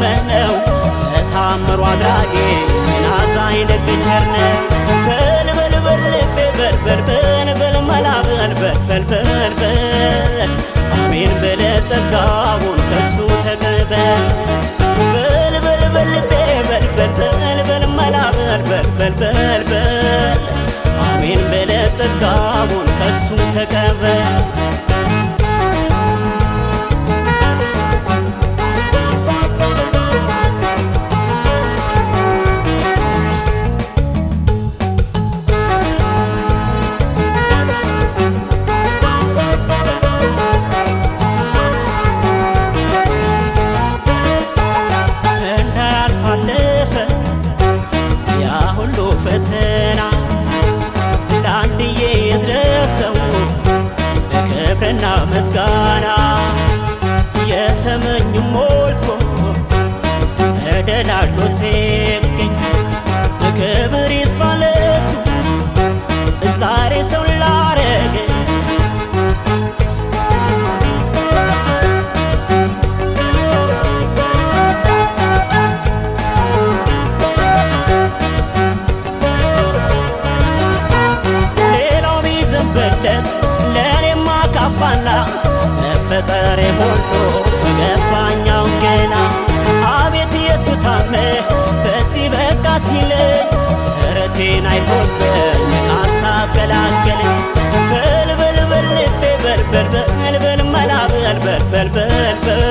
የታመነው በታምሩ አድራጊ ናዛኝ ደግ ቸር ነው። በል በል በል ልቤ በል በል በል በል መላ በል በል በል በል በል አሜን ብለህ ጸጋውን ከሱ ተቀበል። በል በል በል ልቤ በል በል በል በል መላ በል በል በል በል በል አሜን ብለህ ጸጋውን ከሱ ተቀበል። ፈተና ለአንድዬ የድረሰው በክብርና ምስጋና የተመኙ ሞልቶ ተደላድሎ ሲገኝ ክብር ይስፋ ለሱ ዛሬ ሰው ላረገ። ለኔማ ካፋና መፈጠሬ ሁሉ በገባኛው ገና አቤት የሱ ታምር በዚህ በቃ ሲለኝ ተረቴን አይቶብኝ ከሀሳብ ገላገለኝ። በል በል በል ልቤ በል በል በል በል መላ በል በል በል በል